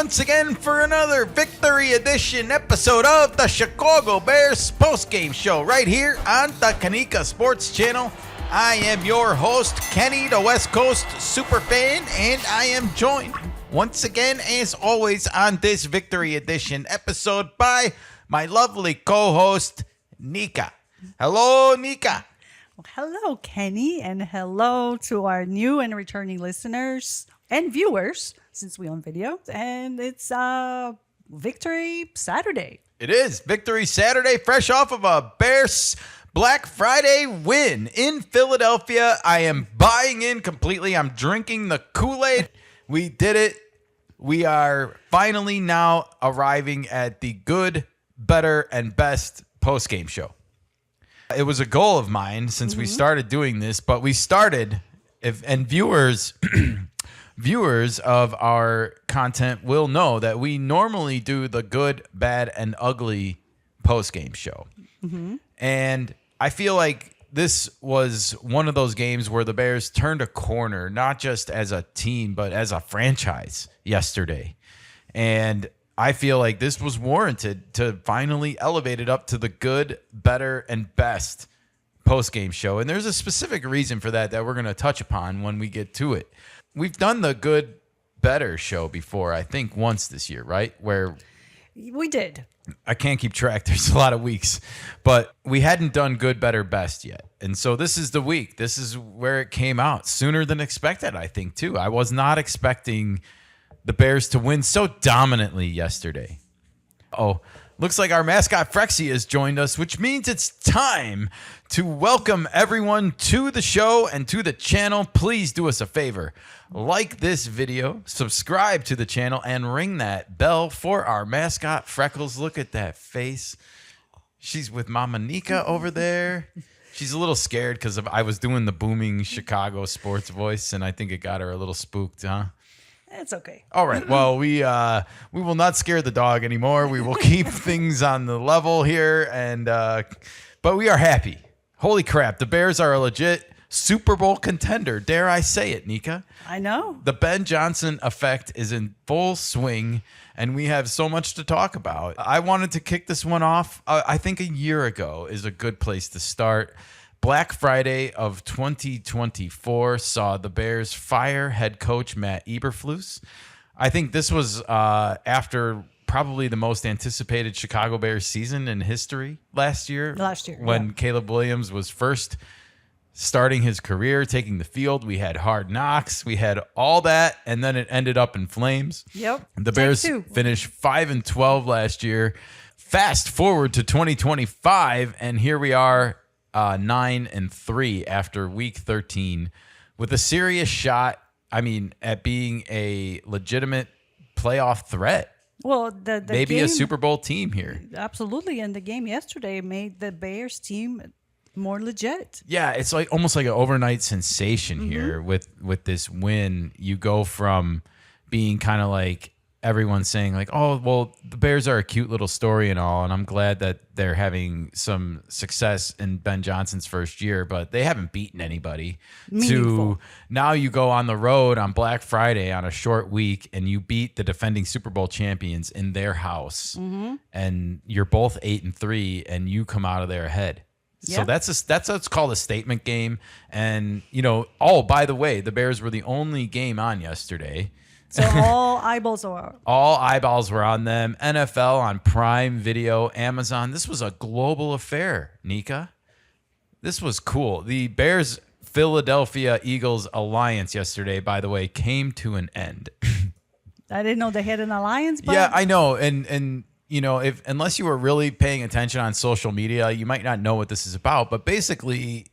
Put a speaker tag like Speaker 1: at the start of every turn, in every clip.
Speaker 1: once again for another Victory Edition episode of the Chicago Bears postgame show right here on the Kanika Sports Channel. I am your host, Kenny, the West Coast superfan, and I am joined once again, as always, on this Victory Edition episode by my lovely co-host, Nika. Hello, Nika.
Speaker 2: Hello, Kenny, and hello to our new and returning listeners and viewers, since we're on video. And it's Victory Saturday.
Speaker 1: It is Victory Saturday, fresh off of a Bears Black Friday win in Philadelphia. I am buying in completely. I'm drinking the Kool-Aid. We did it. We are finally now arriving at the good, better, and best postgame show. It was a goal of mine since we started doing this, but we started, and viewers of our content will know that we normally do the good, bad, and ugly postgame show. And I feel like this was one of those games where the Bears turned a corner, not just as a team, but as a franchise yesterday. And I feel like this was warranted to finally elevate it up to the good, better, and best postgame show. And there's a specific reason for that we're going to touch upon when we get to it. We've done the good, better show before, I think once this year, right? Where
Speaker 2: we did.
Speaker 1: I can't keep track. There's a lot of weeks, but we hadn't done good, better, best yet. And so this is the week. This is where it came out sooner than expected, I think, too. I was not expecting the Bears to win so dominantly yesterday. Oh, looks like our mascot Frexy has joined us, which means it's time to welcome everyone to the show and to the channel. Please do us a favor. Like this video, subscribe to the channel, and ring that bell for our mascot Freckles. Look at that face. She's with Mama Nika over there. She's a little scared because I was doing the booming Chicago sports voice, and I think it got her a little spooked, huh?
Speaker 2: It's okay.
Speaker 1: All right. Well, we will not scare the dog anymore. We will keep things on the level here, and but we are happy. Holy crap! The Bears are a legit Super Bowl contender. Dare I say it, Nika?
Speaker 2: I know.
Speaker 1: The Ben Johnson effect is in full swing, and we have so much to talk about. I wanted to kick this one off. I think a year ago is a good place to start. Black Friday of 2024 saw the Bears fire head coach Matt Eberflus. I think this was after probably the most anticipated Chicago Bears season in history last year. When Caleb Williams was first starting his career, taking the field. We had Hard Knocks. We had all that, and then it ended up in flames.
Speaker 2: Yep.
Speaker 1: The Bears finished 5-12 last year. Fast forward to 2025, and here we are 9-3 after week 13 with a serious shot, at being a legitimate playoff threat.
Speaker 2: Well, the
Speaker 1: maybe
Speaker 2: game,
Speaker 1: a Super Bowl team here.
Speaker 2: Absolutely, and the game yesterday made the Bears team more legit.
Speaker 1: Yeah, it's like almost like an overnight sensation here with this win. You go from being kind of like everyone saying like, oh, well, the Bears are a cute little story and all, and I'm glad that they're having some success in Ben Johnson's first year, but they haven't beaten anybody.
Speaker 2: Meaningful.
Speaker 1: To now you go on the road on Black Friday on a short week and you beat the defending Super Bowl champions in their house, and you're both 8-3, and you come out of there ahead. So that's what's called a statement game. And, by the way, the Bears were the only game on yesterday.
Speaker 2: So all eyeballs
Speaker 1: were on them. NFL on Prime Video, Amazon. This was a global affair, Nika. This was cool. The Bears-Philadelphia Eagles alliance yesterday, by the way, came to an end.
Speaker 2: I didn't know they had an alliance. But
Speaker 1: yeah, I know. And unless you were really paying attention on social media, you might not know what this is about. But basically,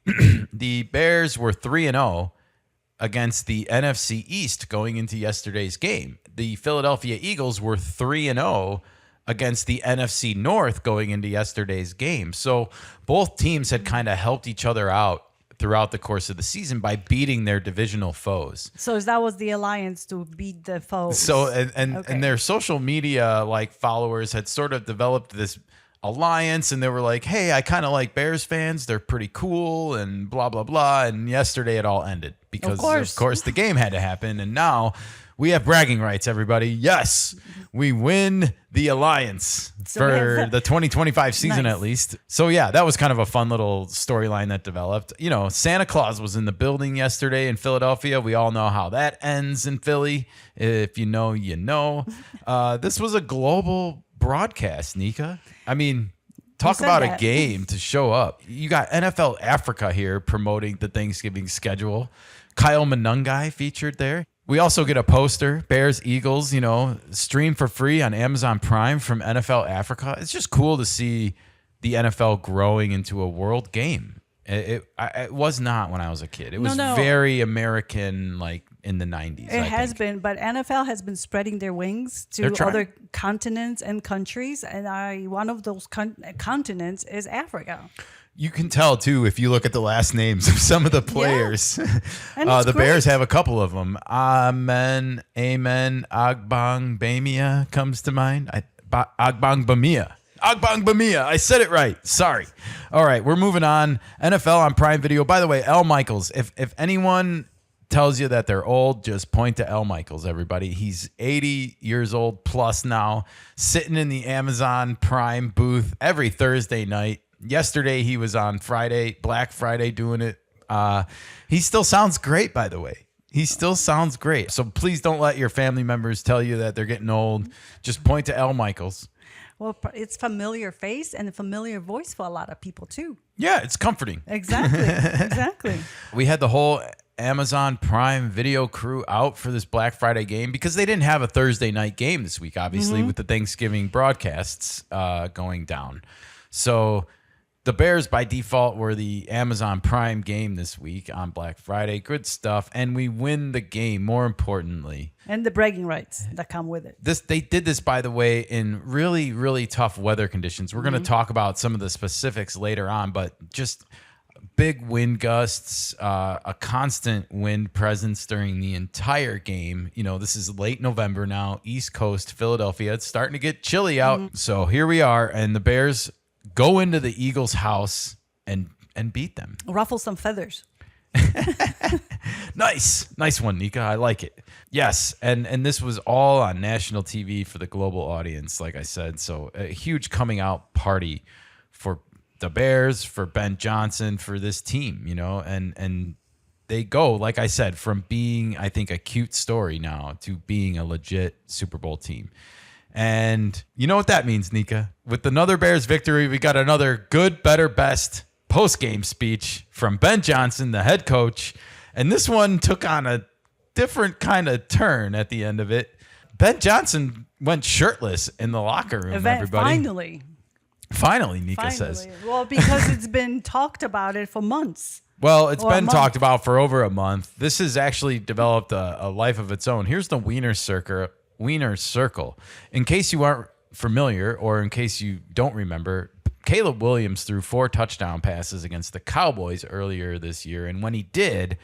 Speaker 1: the Bears were 3-0 against the NFC East going into yesterday's game. The Philadelphia Eagles were 3-0 against the NFC North going into yesterday's game. So both teams had kind of helped each other out throughout the course of the season by beating their divisional foes.
Speaker 2: So that was the alliance to beat the foes.
Speaker 1: So and their social media followers had sort of developed this alliance, and they were like, hey, I kind of like Bears fans. They're pretty cool and blah, blah, blah. And yesterday it all ended because, of course the game had to happen. And now We have bragging rights, everybody. Yes, we win the Alliance for the 2025 season
Speaker 2: Nice.
Speaker 1: at least. So yeah, that was kind of a fun little storyline that developed. You know, Santa Claus was in the building yesterday in Philadelphia. We all know how that ends in Philly. If you know, you know. This was a global broadcast, Nika. I mean, talk
Speaker 2: said
Speaker 1: about
Speaker 2: that.
Speaker 1: a game to show up. You got NFL Africa here promoting the Thanksgiving schedule. Kyle Monangai featured there. We also get a poster, Bears, Eagles, you know, stream for free on Amazon Prime from NFL Africa. It's just cool to see the NFL growing into a world game. It was not when I was a kid. It was very American, like in the 90s.
Speaker 2: It has been, but NFL has been spreading their wings to other continents and countries, and one of those continents is Africa.
Speaker 1: You can tell, too, if you look at the last names of some of the players. Yeah. The Bears have a couple of them. Amen, Agbangbamia comes to mind. Agbangbamia. I said it right. Sorry. All right, we're moving on. NFL on Prime Video. By the way, Al Michaels, if anyone tells you that they're old, just point to Al Michaels, everybody. He's 80 years old plus now, sitting in the Amazon Prime booth every Thursday night. Yesterday, he was on Black Friday, doing it. He still sounds great, by the way. He still sounds great. So please don't let your family members tell you that they're getting old. Just point to Al Michaels.
Speaker 2: Well, it's familiar face and a familiar voice for a lot of people, too.
Speaker 1: Yeah, it's comforting.
Speaker 2: Exactly.
Speaker 1: We had the whole Amazon Prime Video crew out for this Black Friday game because they didn't have a Thursday night game this week, obviously, with the Thanksgiving broadcasts going down. So the Bears, by default, were the Amazon Prime game this week on Black Friday. Good stuff. And we win the game, more importantly.
Speaker 2: And the bragging rights that come with it.
Speaker 1: They did this, by the way, in really, really tough weather conditions. We're going to talk about some of the specifics later on, but just big wind gusts, a constant wind presence during the entire game. You know, this is late November now, East Coast, Philadelphia. It's starting to get chilly out. So here we are, and the Bears go into the Eagles' house and beat them.
Speaker 2: Ruffle some feathers.
Speaker 1: Nice one, Nika. I like it. Yes, and this was all on national TV for the global audience, like I said. So a huge coming out party for the Bears, for Ben Johnson, for this team, you know, and they go, like I said, from being, I think, a cute story now to being a legit Super Bowl team. And you know what that means, Nika? With another Bears victory, we got another good, better, best post-game speech from Ben Johnson, the head coach. And this one took on a different kind of turn at the end of it. Ben Johnson went shirtless in the locker room, everybody. Finally, Nika says.
Speaker 2: Well, because it's been talked about it for months.
Speaker 1: Well, it's been talked about for over a month. This has actually developed a life of its own. Here's the Wieners Circle. In case you aren't familiar, or in case you don't remember, Caleb Williams threw 4 touchdown passes against the Cowboys earlier this year. And when he did,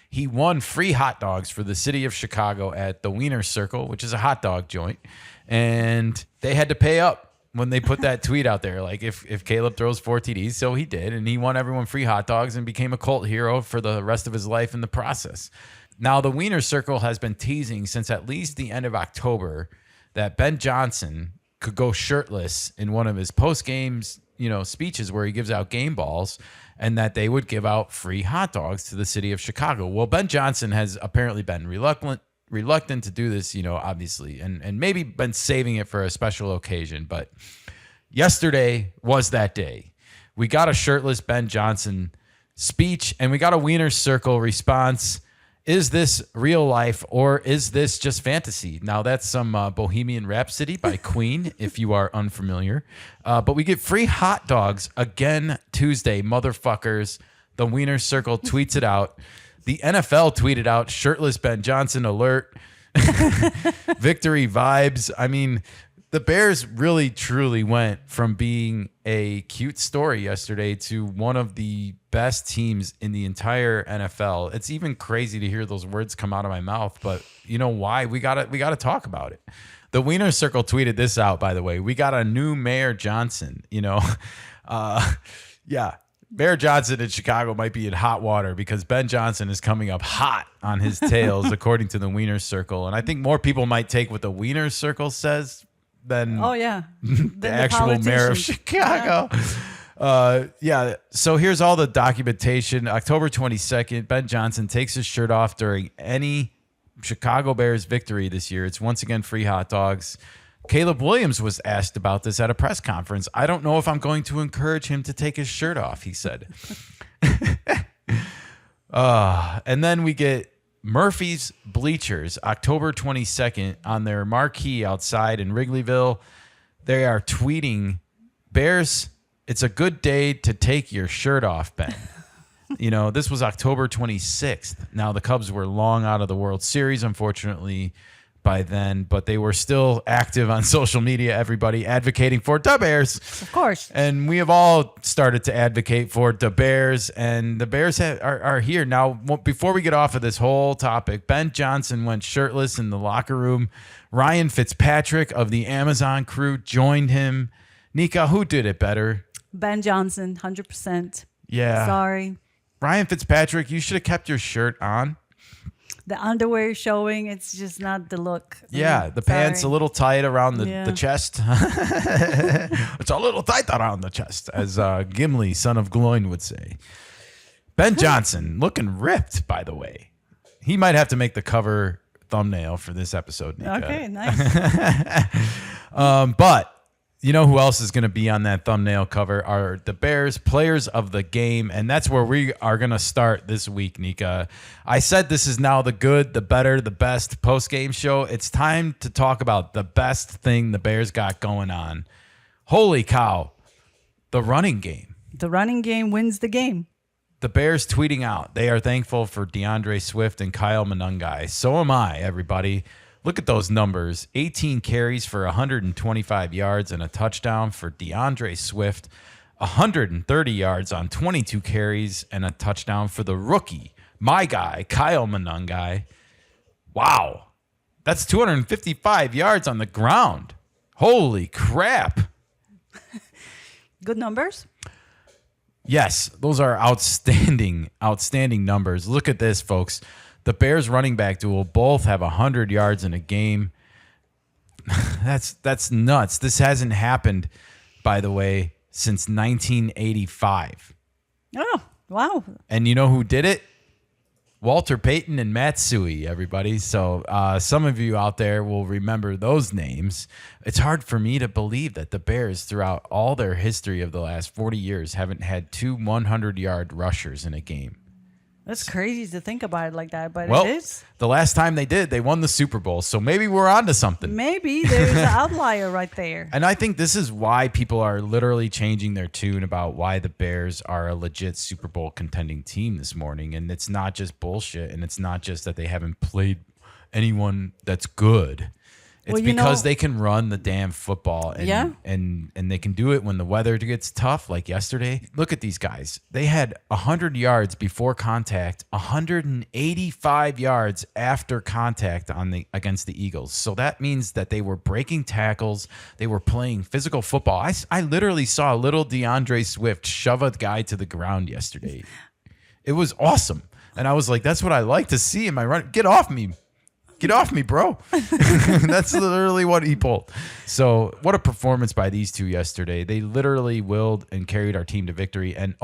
Speaker 1: he won free hot dogs for the city of Chicago at the Wieners Circle, which is a hot dog joint. And they had to pay up when they put that tweet out there, like if Caleb throws 4 TDs. So he did, and he won everyone free hot dogs and became a cult hero for the rest of his life in the process. Now, the Wieners Circle has been teasing since at least the end of October that Ben Johnson could go shirtless in one of his post-game, speeches where he gives out game balls, and that they would give out free hot dogs to the city of Chicago. Well, Ben Johnson has apparently been reluctant to do this, obviously, and maybe been saving it for a special occasion. But yesterday was that day. We got a shirtless Ben Johnson speech, and we got a Wieners Circle response. Is this real life, or is this just fantasy? Now, that's some Bohemian Rhapsody by Queen, if you are unfamiliar. But we get free hot dogs again Tuesday, motherfuckers. The Wieners Circle tweets it out. The NFL tweeted out, shirtless Ben Johnson alert. Victory vibes. I mean, the Bears really, truly went from being a cute story yesterday to one of the best teams in the entire NFL. It's even crazy to hear those words come out of my mouth, but you know why? We gotta talk about it. The Wieners Circle tweeted this out, by the way. We got a new Mayor Johnson, Yeah. Bear Johnson in Chicago might be in hot water because Ben Johnson is coming up hot on his tails, according to the Wieners Circle. And I think more people might take what the Wieners Circle says than the actual mayor of Chicago. Yeah. So here's all the documentation. October 22nd, Ben Johnson takes his shirt off during any Chicago Bears victory this year. It's once again free hot dogs. Caleb Williams was asked about this at a press conference. I don't know if I'm going to encourage him to take his shirt off, he said. And then we get Murphy's Bleachers, October 22nd, on their marquee outside in Wrigleyville. They are tweeting, Bears, it's a good day to take your shirt off, Ben. You know, this was October 26th. Now, the Cubs were long out of the World Series, unfortunately, by then, but they were still active on social media, everybody advocating for the Bears.
Speaker 2: Of course.
Speaker 1: And we have all started to advocate for the Bears, and the Bears are here. Now, before we get off of this whole topic, Ben Johnson went shirtless in the locker room. Ryan Fitzpatrick of the Amazon crew joined him. Nika, who did it better?
Speaker 2: Ben Johnson, 100%.
Speaker 1: Yeah.
Speaker 2: Sorry.
Speaker 1: Ryan Fitzpatrick, you should have kept your shirt on.
Speaker 2: The underwear showing, it's just not the look.
Speaker 1: Yeah, the pants a little tight around the chest. It's a little tight around the chest, as Gimli, son of Gloin, would say. Ben Johnson, looking ripped, by the way. He might have to make the cover thumbnail for this episode, Nika.
Speaker 2: Okay, nice.
Speaker 1: But you know who else is going to be on that thumbnail cover are the Bears players of the game. And that's where we are going to start this week, Nika. I said this is now the good, the better, the best post-game show. It's time to talk about the best thing the Bears got going on. Holy cow. The running game.
Speaker 2: The running game wins the game.
Speaker 1: The Bears tweeting out. They are thankful for DeAndre Swift and Kyle Monangai. So am I, everybody. Look at those numbers. 18 carries for 125 yards and a touchdown for DeAndre Swift. 130 yards on 22 carries and a touchdown for the rookie, my guy, Kyle Monangai. Wow. That's 255 yards on the ground. Holy crap.
Speaker 2: Good numbers?
Speaker 1: Yes, those are outstanding numbers. Look at this, folks. The Bears running back duo both have 100 yards in a game. That's nuts. This hasn't happened, by the way, since 1985.
Speaker 2: Oh, wow.
Speaker 1: And you know who did it? Walter Payton and Matt Suhey, everybody. So some of you out there will remember those names. It's hard for me to believe that the Bears, throughout all their history of the last 40 years, haven't had two 100-yard rushers in a game.
Speaker 2: That's crazy to think about it like that, but
Speaker 1: well,
Speaker 2: it is.
Speaker 1: The last time they did, they won the Super Bowl. So maybe we're on to something.
Speaker 2: Maybe there's an outlier right there.
Speaker 1: And I think this is why people are literally changing their tune about why the Bears are a legit Super Bowl contending team this morning. And it's not just bullshit. And it's not just that they haven't played anyone that's good. It's because they can run the damn football and they can do it when the weather gets tough, like yesterday. Look at these guys. They had 100 yards before contact, 185 yards after contact against the Eagles. So that means that they were breaking tackles. They were playing physical football. I literally saw little DeAndre Swift shove a guy to the ground yesterday. It was awesome. And I was like, that's what I like to see in my run. Get off me. Get off me, bro. That's literally what he pulled. So what a performance by these two yesterday. They literally willed and carried our team to victory. And,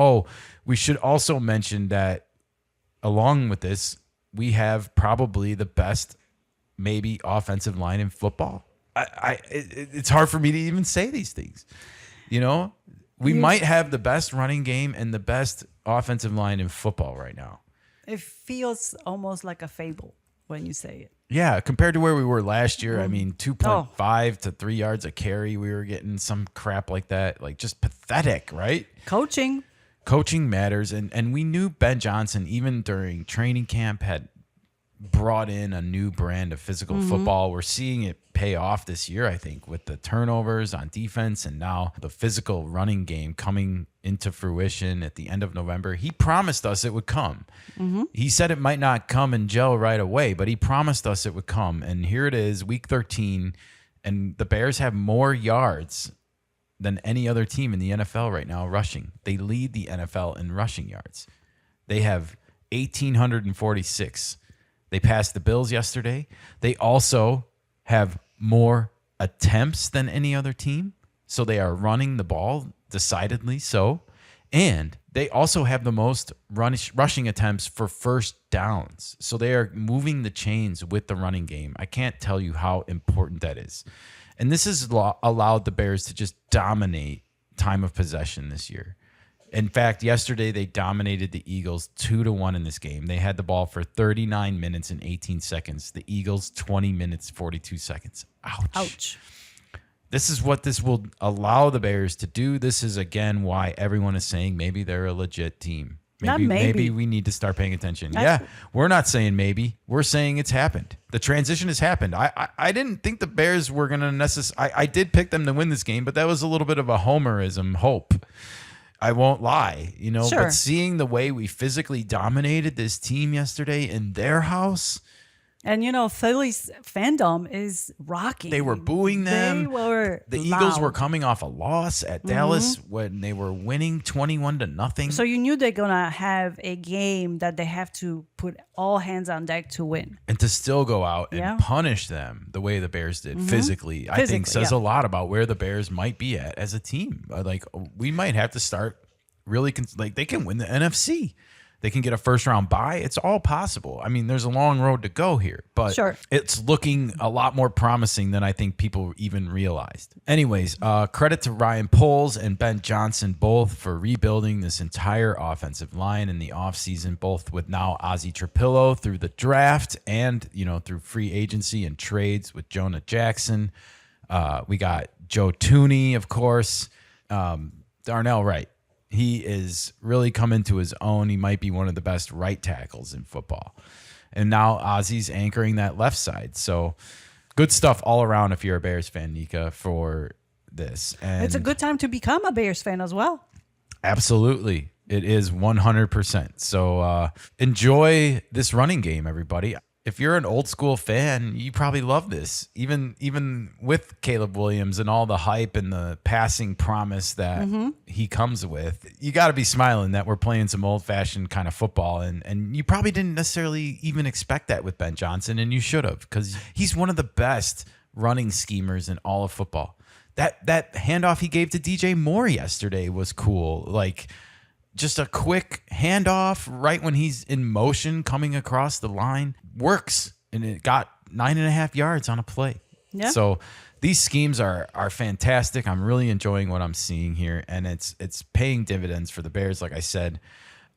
Speaker 1: we should also mention that along with this, we have probably the best, maybe, offensive line in football. It's hard for me to even say these things. You know, we might have the best running game and the best offensive line in football right now.
Speaker 2: It feels almost like a fable when you say it.
Speaker 1: Yeah, compared to where we were last year, I mean, 2.5 to 3 yards a carry, we were getting some crap like that. Like, just pathetic, right?
Speaker 2: Coaching
Speaker 1: matters. And we knew Ben Johnson, even during training camp, had brought in a new brand of physical football. We're seeing it pay off this year, I think, with the turnovers on defense and now the physical running game coming into fruition at the end of November. He promised us it would come. He said it might not come and gel right away, but he promised us it would come. And here it is, week 13, and the Bears have more yards than any other team in the NFL right now rushing. They lead the NFL in rushing yards. They have 1,846. They passed the Bills yesterday. They also have more attempts than any other team. So they are running the ball decidedly so. And they also have the most rushing attempts for first downs. So they are moving the chains with the running game. I can't tell you how important that is. And this has allowed the Bears to just dominate time of possession this year. In fact, yesterday they dominated the Eagles 2-1 in this game. They had the ball for 39 minutes and 18 seconds. The Eagles 20 minutes, 42 seconds. Ouch. This is what this will allow the Bears to do. This is, again, why everyone is saying maybe they're a legit team. Maybe we need to start paying attention. We're not saying maybe. We're saying it's happened. The transition has happened. I didn't think the Bears were going to necessarily... I did pick them to win this game, but that was a little bit of a homerism hope. I won't lie,
Speaker 2: Sure.
Speaker 1: But seeing the way we physically dominated this team yesterday in their house...
Speaker 2: And, Philly's fandom is rocking.
Speaker 1: They were booing them.
Speaker 2: The
Speaker 1: Eagles were coming off a loss at Dallas when they were winning 21-0.
Speaker 2: So you knew they're going to have a game that they have to put all hands on deck to win.
Speaker 1: And to still go out and punish them the way the Bears did physically, I think says a lot about where the Bears might be at as a team. Like, we might have to start really, they can win the NFC. They can get a first-round bye. It's all possible. I mean, there's a long road to go here, but it's looking a lot more promising than I think people even realized. Anyways, credit to Ryan Poles and Ben Johnson both for rebuilding this entire offensive line in the offseason, both with now Ozzie Trapillo through the draft and, through free agency and trades with Jonah Jackson. We got Joe Tooney, of course. Darnell Wright. He is really come into his own. He might be one of the best right tackles in football. And now Ozzie's anchoring that left side. So good stuff all around if you're a Bears fan, Nika, for this. And
Speaker 2: it's a good time to become a Bears fan as well.
Speaker 1: Absolutely. It is 100%. So enjoy this running game, everybody. If you're an old school fan, you probably love this. Even with Caleb Williams and all the hype and the passing promise that he comes with, you got to be smiling that we're playing some old fashioned kind of football. And you probably didn't necessarily even expect that with Ben Johnson, and you should have, because he's one of the best running schemers in all of football. That handoff he gave to DJ Moore yesterday was cool. Like, just a quick handoff right when he's in motion coming across the line works, and it got 9.5 yards on a play.
Speaker 2: Yeah.
Speaker 1: So these schemes are fantastic. I'm really enjoying what I'm seeing here, and it's paying dividends for the Bears, like I said.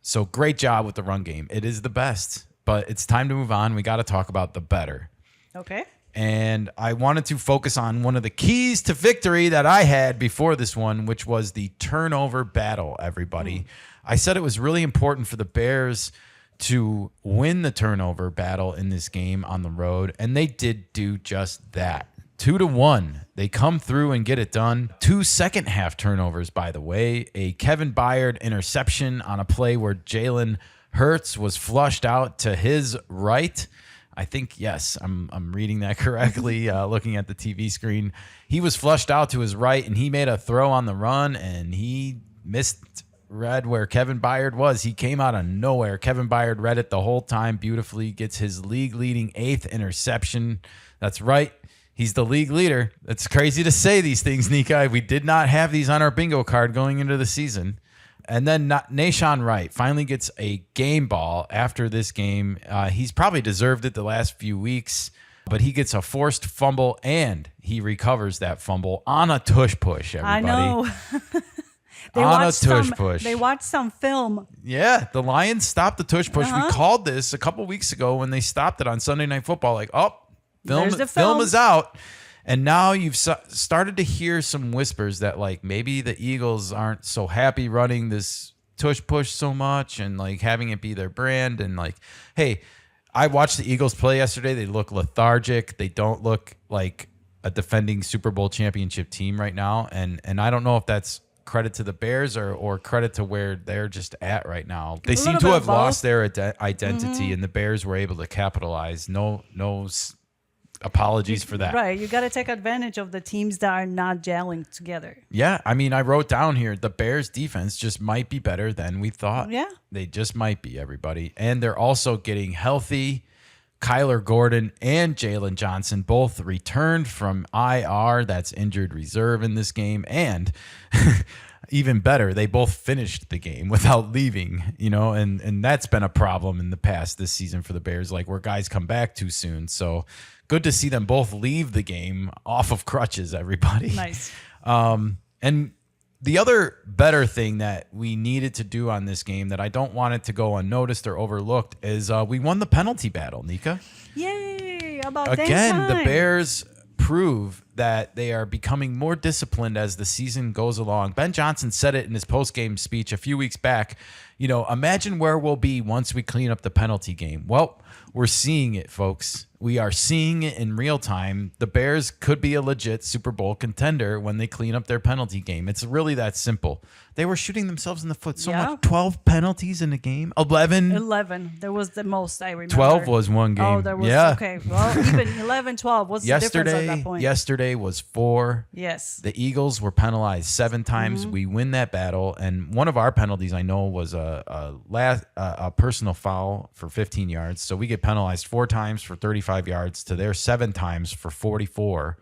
Speaker 1: So great job with the run game. It is the best, but it's time to move on. We got to talk about the better.
Speaker 2: Okay.
Speaker 1: And I wanted to focus on one of the keys to victory that I had before this one, which was the turnover battle, everybody. I said it was really important for the Bears to win the turnover battle in this game on the road, and they did do just that. 2-1. They come through and get it done. 2 second-half turnovers, by the way. A Kevin Byard interception on a play where Jalen Hurts was flushed out to his right. I think, yes, I'm reading that correctly, looking at the TV screen. He was flushed out to his right, and he made a throw on the run, and he read where Kevin Byard was. He came out of nowhere. Kevin Byard read it the whole time beautifully, gets his league-leading 8th interception. That's right. He's the league leader. It's crazy to say these things, Nika. We did not have these on our bingo card going into the season. And then Nahshon Wright finally gets a game ball after this game. He's probably deserved it the last few weeks, but he gets a forced fumble, and he recovers that fumble on a tush push, everybody.
Speaker 2: I know. They watched some film.
Speaker 1: Yeah, the Lions stopped the tush push. We called this a couple weeks ago when they stopped it on Sunday Night Football. Like, film is out. And now you've started to hear some whispers that, like, maybe the Eagles aren't so happy running this tush push so much and, like, having it be their brand. And, like, hey, I watched the Eagles play yesterday. They look lethargic. They don't look like a defending Super Bowl championship team right now. And I don't know if that's credit to the Bears or credit to where they're just at right now. They seem to have lost their identity, and the Bears were able to capitalize. No apologies for that.
Speaker 2: Right. You got to take advantage of the teams that are not gelling together.
Speaker 1: Yeah, I mean, I wrote down here the Bears defense just might be better than we thought.
Speaker 2: Yeah.
Speaker 1: They just might be, everybody. And they're also getting healthy. Kyler Gordon and Jalen Johnson both returned from IR, that's injured reserve in this game. And even better, they both finished the game without leaving, and that's been a problem in the past this season for the Bears, like where guys come back too soon. So good to see them both leave the game off of crutches, everybody.
Speaker 2: Nice.
Speaker 1: And the other better thing that we needed to do on this game that I don't want it to go unnoticed or overlooked is we won the penalty battle, Nika.
Speaker 2: Yay! About
Speaker 1: Again, the
Speaker 2: time.
Speaker 1: Bears prove that they are becoming more disciplined as the season goes along. Ben Johnson said it in his post-game speech a few weeks back. Imagine where we'll be once we clean up the penalty game. Well, we're seeing it, folks. We are seeing it in real time. The Bears could be a legit Super Bowl contender when they clean up their penalty game. It's really that simple. They were shooting themselves in the foot so much. 12 penalties in a game. 11.
Speaker 2: 11. There was the most I remember.
Speaker 1: 12 was one game.
Speaker 2: Oh, there was.
Speaker 1: Yeah.
Speaker 2: Okay. Well, even 11, 12. What's the difference at that point?
Speaker 1: Yesterday was 4.
Speaker 2: Yes.
Speaker 1: The Eagles were penalized 7 times. We win that battle, and one of our penalties I know was a personal foul for 15 yards. So we get penalized 4 times for 35 yards to their 7 times for 44.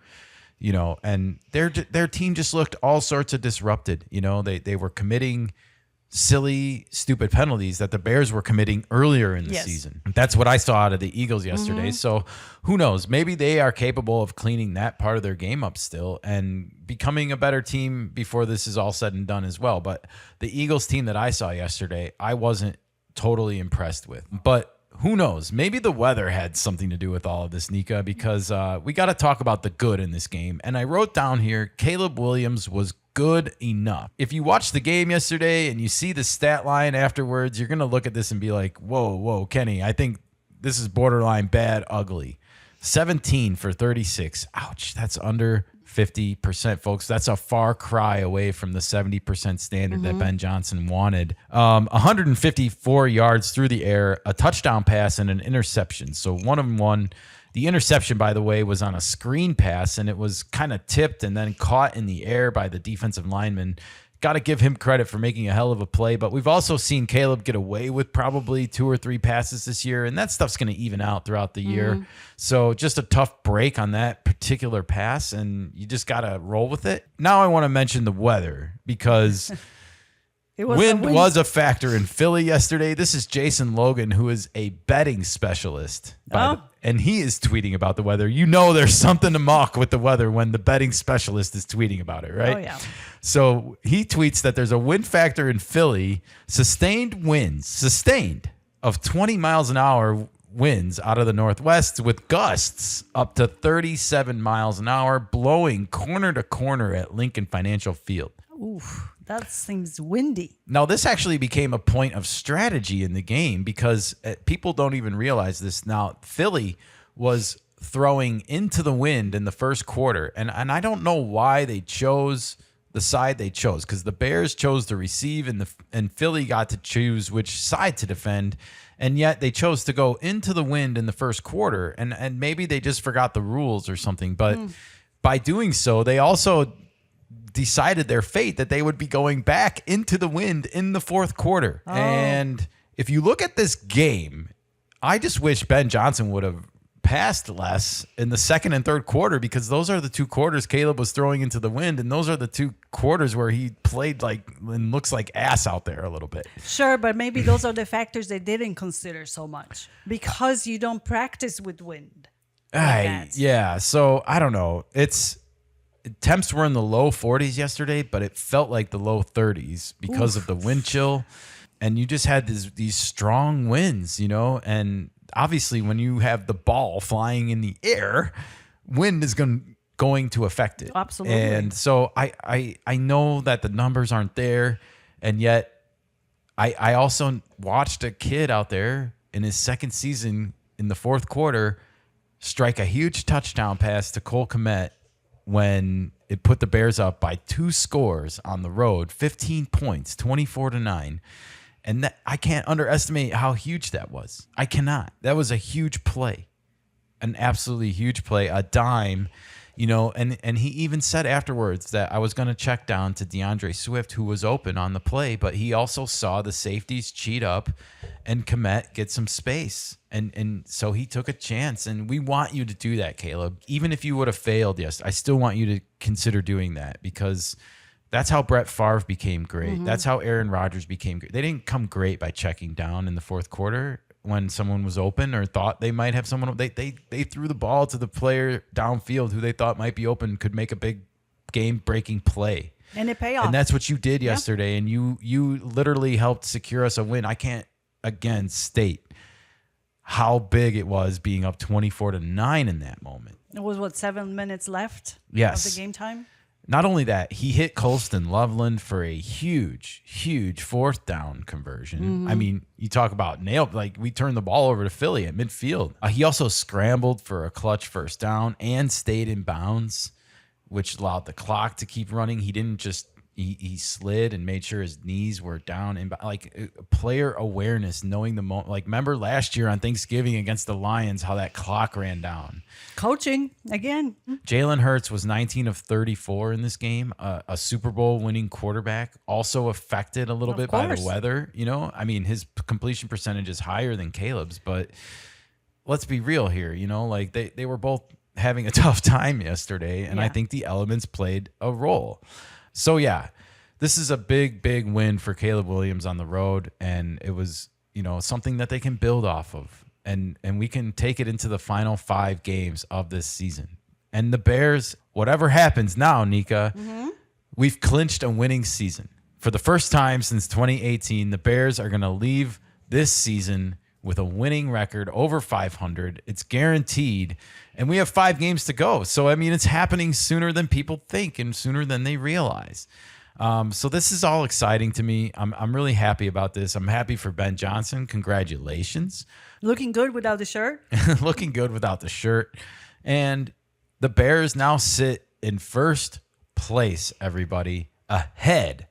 Speaker 1: And their team just looked all sorts of disrupted. They were committing silly, stupid penalties that the Bears were committing earlier in the season. That's what I saw out of the Eagles yesterday. So who knows? Maybe they are capable of cleaning that part of their game up still and becoming a better team before this is all said and done as well. But the Eagles team that I saw yesterday, I wasn't totally impressed with. But who knows? Maybe the weather had something to do with all of this, Nika, because we got to talk about the good in this game. And I wrote down here, Caleb Williams was good enough. If you watched the game yesterday and you see the stat line afterwards, you're going to look at this and be like, whoa, Kenny, I think this is borderline bad, ugly. 17 for 36. Ouch, that's under 50%, folks. That's a far cry away from the 70% standard that Ben Johnson wanted. 154 yards through the air, a touchdown pass, and an interception. So one of them won. The interception, by the way, was on a screen pass, and it was kind of tipped and then caught in the air by the defensive lineman. Got to give him credit for making a hell of a play, but we've also seen Caleb get away with probably 2 or 3 passes this year, and that stuff's going to even out throughout the year. So just a tough break on that particular pass, and you just got to roll with it. Now I want to mention the weather because wind was a factor in Philly yesterday. This is Jason Logan, who is a betting specialist. And he is tweeting about the weather. There's something to mock with the weather when the betting specialist is tweeting about it, right?
Speaker 2: Oh, yeah.
Speaker 1: So he tweets that there's a wind factor in Philly, sustained of 20 miles an hour winds out of the northwest with gusts up to 37 miles an hour blowing corner to corner at Lincoln Financial Field.
Speaker 2: Oof, that seems windy.
Speaker 1: Now, this actually became a point of strategy in the game because people don't even realize this. Now, Philly was throwing into the wind in the first quarter, and I don't know why they chose the side they chose, because the Bears chose to receive and Philly got to choose which side to defend, and yet they chose to go into the wind in the first quarter, and maybe they just forgot the rules or something, but by doing so, they also decided their fate that they would be going back into the wind in the fourth quarter. Oh. And if you look at this game, I just wish Ben Johnson would have passed less in the second and third quarter, because those are the 2 quarters Caleb was throwing into the wind, and those are the 2 quarters where he played and looks like ass out there a little bit.
Speaker 2: Sure, but maybe those are the factors they didn't consider so much because you don't practice with wind.
Speaker 1: Yeah, so I don't know. Temps were in the low 40s yesterday, but it felt like the low 30s because of the wind chill. And you just had these strong winds, and obviously when you have the ball flying in the air, wind is going to affect it.
Speaker 2: Absolutely.
Speaker 1: And so I know that the numbers aren't there, and yet I also watched a kid out there in his second season in the fourth quarter strike a huge touchdown pass to Cole Kmet when it put the Bears up by 2 scores on the road, 15 points, 24-9. And I can't underestimate how huge that was. I cannot. That was a huge play. an absolutely huge play, a dime, and he even said afterwards that I was going to check down to DeAndre Swift, who was open on the play, but he also saw the safeties cheat up and Komet get some space. And so he took a chance, and we want you to do that, Caleb. Even if you would have failed, yes, I still want you to consider doing that, because that's how Brett Favre became great. That's how Aaron Rodgers became great. They didn't come great by checking down in the fourth quarter when someone was open or thought they might have someone. They threw the ball to the player downfield who they thought might be open, could make a big game-breaking play.
Speaker 2: And it paid off.
Speaker 1: And that's what you did yesterday, and you literally helped secure us a win. I can't, again, state how big it was being up 24-9 in that moment.
Speaker 2: It was, 7 minutes left
Speaker 1: Yes.
Speaker 2: of the game time?
Speaker 1: Not only that, he hit Colston Loveland for a huge, huge fourth down conversion. I mean, you talk about nailed, like we turned the ball over to Philly at midfield. He also scrambled for a clutch first down and stayed in bounds, which allowed the clock to keep running. He didn't just, he slid and made sure his knees were down. And like player awareness, knowing the moment. Like, remember last year on Thanksgiving against the Lions, how that clock ran down.
Speaker 2: Coaching, again.
Speaker 1: Jalen Hurts was 19 of 34 in this game, a Super Bowl winning quarterback, also affected a little bit by the weather. I mean, his completion percentage is higher than Caleb's, but let's be real here. Like they were both having a tough time yesterday, and I think the elements played a role. So, yeah, this is a big, big win for Caleb Williams on the road, and it was, something that they can build off of. And we can take it into the final 5 games of this season. And the Bears, whatever happens now, Nika, we've clinched a winning season. For the first time since 2018, the Bears are going to leave this season with a winning record over 500. It's guaranteed. And we have 5 games to go. So, I mean, it's happening sooner than people think and sooner than they realize. So this is all exciting to me. I'm really happy about this. I'm happy for Ben Johnson. Congratulations.
Speaker 2: Looking good without the shirt.
Speaker 1: Looking good without the shirt. And the Bears now sit in first place, everybody, ahead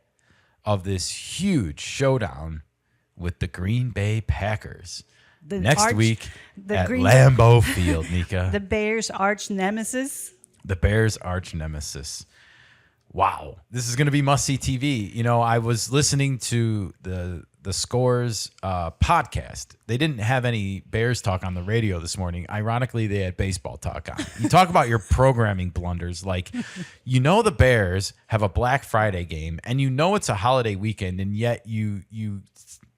Speaker 1: of this huge showdown with the Green Bay Packers next week at Lambeau Field, Nika.
Speaker 2: The Bears' arch nemesis.
Speaker 1: The Bears' arch nemesis. Wow. This is going to be must-see TV. I was listening to the Scores podcast. They didn't have any Bears talk on the radio this morning. Ironically, they had baseball talk on. You talk about your programming blunders. Like, the Bears have a Black Friday game, and it's a holiday weekend, and yet you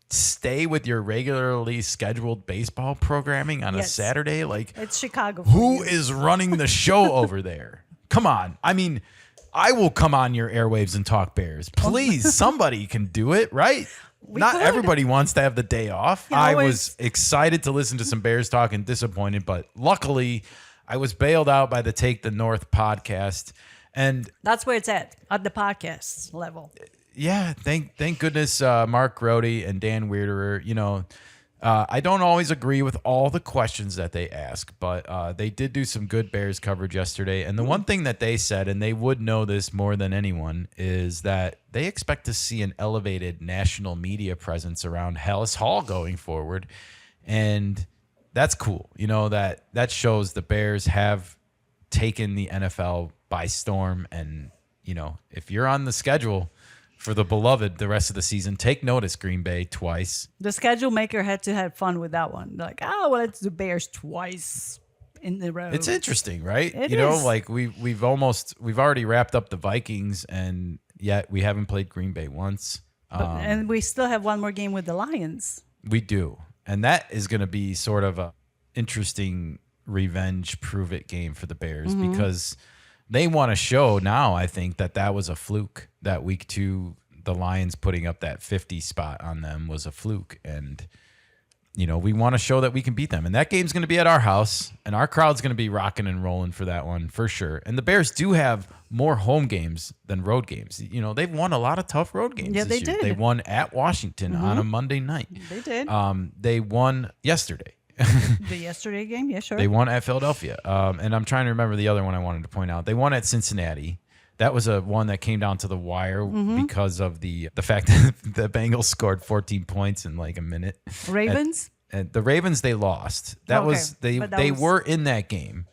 Speaker 1: stay with your regularly scheduled baseball programming on a Saturday. Like,
Speaker 2: it's Chicago.
Speaker 1: Who is running the show over there? Come on. I mean, I will come on your airwaves and talk Bears. Please, somebody can do it, right? Not everybody wants to have the day off. I was excited to listen to some Bears talk and disappointed, but luckily I was bailed out by the Take the North podcast. And
Speaker 2: that's where it's at the podcast level.
Speaker 1: Yeah, thank goodness Mark Grody and Dan Weirderer. I don't always agree with all the questions that they ask, but they did do some good Bears coverage yesterday. And the one thing that they said, and they would know this more than anyone, is that they expect to see an elevated national media presence around Hallis Hall going forward. And that's cool. That shows the Bears have taken the NFL by storm. And, if you're on the schedule for the beloved the rest of the season, take notice, Green Bay, twice.
Speaker 2: The schedule maker had to have fun with that one. Like, let's do Bears twice in the row.
Speaker 1: It's interesting, right?
Speaker 2: It is.
Speaker 1: Like we've already wrapped up the Vikings, and yet we haven't played Green Bay once.
Speaker 2: And we still have one more game with the Lions.
Speaker 1: We do. And that is going to be sort of a interesting revenge prove it game for the Bears, because they want to show now, I think, that was a fluke. That week 2, the Lions putting up that 50 spot on them was a fluke. And, we want to show that we can beat them. And that game's going to be at our house, and our crowd's going to be rocking and rolling for that one for sure. And the Bears do have more home games than road games. They've won a lot of tough road games this year.
Speaker 2: Did.
Speaker 1: They won at Washington on a Monday night.
Speaker 2: They did.
Speaker 1: They won yesterday.
Speaker 2: The yesterday game, yeah, sure.
Speaker 1: They won at Philadelphia. And I'm trying to remember the other one I wanted to point out. They won at Cincinnati. That was a one that came down to the wire because of the fact that the Bengals scored 14 points in like a minute.
Speaker 2: Ravens?
Speaker 1: And the Ravens, they lost. That
Speaker 2: Okay,
Speaker 1: was they
Speaker 2: but that
Speaker 1: they
Speaker 2: was-
Speaker 1: were in that game.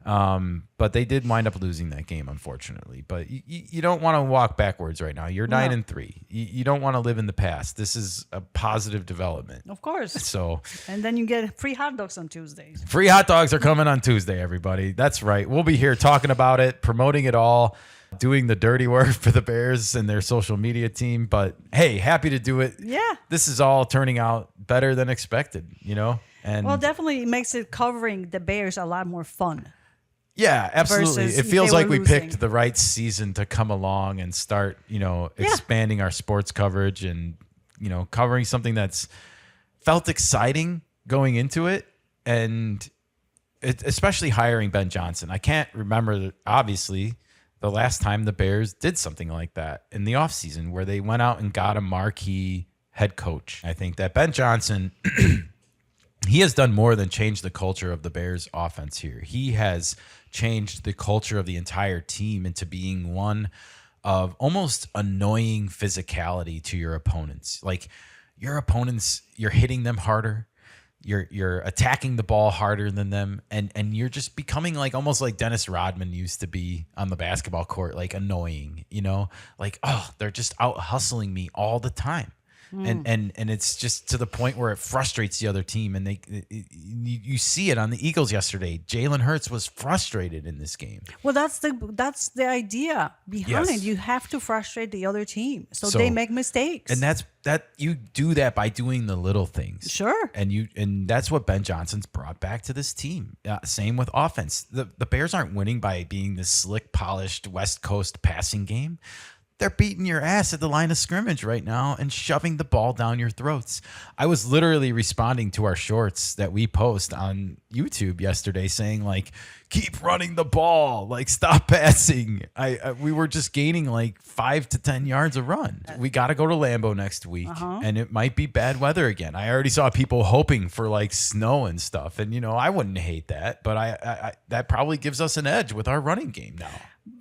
Speaker 1: But they did wind up losing that game, unfortunately. But you don't want to walk backwards right now. You're 9-3. You don't want to live in the past. This is a positive development.
Speaker 2: Of course.
Speaker 1: So
Speaker 2: And then you get free hot dogs on Tuesdays.
Speaker 1: free hot dogs are coming on Tuesday, everybody. That's right. We'll be here talking about it, promoting it all, doing the dirty work for the Bears and their social media team. But hey, happy to do it.
Speaker 2: Yeah.
Speaker 1: This is all turning out better than expected, you know? And
Speaker 2: Well, definitely it makes it covering the Bears a lot more fun.
Speaker 1: yeah, absolutely.
Speaker 2: versus
Speaker 1: It
Speaker 2: if
Speaker 1: feels
Speaker 2: they were
Speaker 1: like we
Speaker 2: losing.
Speaker 1: picked the right season to come along and start, expanding our sports coverage and, covering something that's felt exciting going into it. And especially hiring Ben Johnson. I can't remember, obviously, the last time the Bears did something like that in the offseason where they went out and got a marquee head coach. I think that Ben Johnson, he has done more than change the culture of the Bears offense here. He has changed the culture of the entire team into being one of almost annoying physicality to your opponents. Like your opponents, you're hitting them harder. You're attacking the ball harder than them, and you're just becoming like almost like Dennis Rodman used to be on the basketball court, like annoying, like, oh, they're just out hustling me all the time. And it's just to the point where it frustrates the other team. And you see it on the Eagles yesterday. Jalen Hurts was frustrated in this game.
Speaker 2: Well, that's the idea behind.
Speaker 1: Yes.
Speaker 2: You have to frustrate the other team so
Speaker 1: So-
Speaker 2: they make mistakes.
Speaker 1: And that you do that by doing the little things.
Speaker 2: Sure.
Speaker 1: And that's what Ben Johnson's brought back to this team. Same with offense. The Bears aren't winning by being this slick, polished West Coast passing game. They're beating your ass at the line of scrimmage right now and shoving the ball down your throats. I was literally responding to our shorts that we post on YouTube yesterday saying, like, keep running the ball, like, stop passing. We were just gaining like 5 to 10 yards a run. We got to go to Lambeau next week, and it might be bad weather again. I already saw people hoping for like snow and stuff, and I wouldn't hate that, but I that probably gives us an edge with our running game now.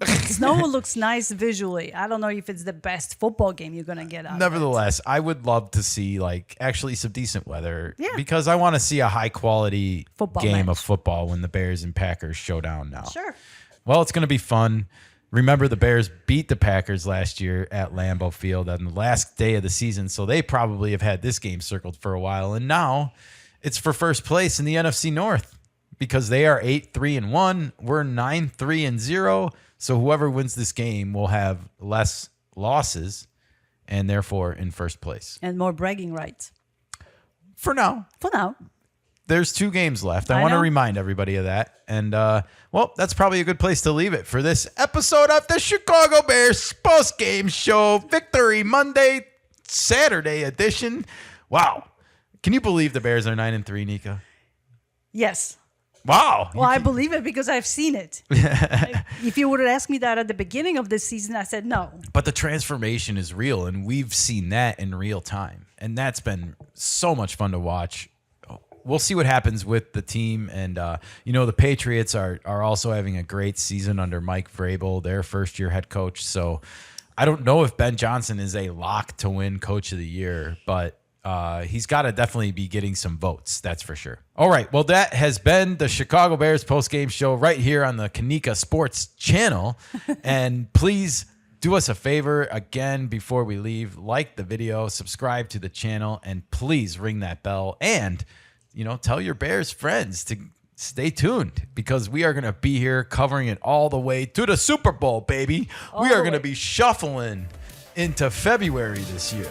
Speaker 2: Snow looks nice visually. I don't know if it's the best football game you're gonna get out of it.
Speaker 1: Nevertheless, I would love to see like actually some decent weather,
Speaker 2: Yeah.
Speaker 1: because I want to see a high quality
Speaker 2: Football
Speaker 1: game
Speaker 2: match.
Speaker 1: of football when the Bears and Packers show down now.
Speaker 2: Sure.
Speaker 1: Well, it's going to be fun. Remember, the Bears beat the Packers last year at Lambeau Field on the last day of the season, so they probably have had this game circled for a while, and now it's for first place in the NFC North because they are 8-3-1. We're 9-3-0. So whoever wins this game will have less losses and therefore in first place.
Speaker 2: And more bragging rights.
Speaker 1: For now.
Speaker 2: For now.
Speaker 1: There's 2 games left.
Speaker 2: I
Speaker 1: I want to
Speaker 2: know.
Speaker 1: remind everybody of that. And, well, that's probably a good place to leave it for this episode of the Chicago Bears Postgame Show Victory Monday, Saturday edition. Wow. Can you believe the Bears are 9-3, Nika?
Speaker 2: Yes.
Speaker 1: Wow.
Speaker 2: Well, I believe it because I've seen it. If you would have asked me that at the beginning of this season, I said no.
Speaker 1: But the transformation is real, and we've seen that in real time. And that's been so much fun to watch. We'll see what happens with the team. And, the Patriots are also having a great season under Mike Vrabel, their first-year head coach. So I don't know if Ben Johnson is a lock to win Coach of the Year, but he's got to definitely be getting some votes. That's for sure. All right. Well, that has been the Chicago Bears postgame show right here on the Kanika Sports channel. And please do us a favor again before we leave. Like the video, subscribe to the channel, and please ring that bell. And, tell your Bears friends to stay tuned because we are going to be here covering it all the way to the Super Bowl, baby. We are going to be shuffling into February this year.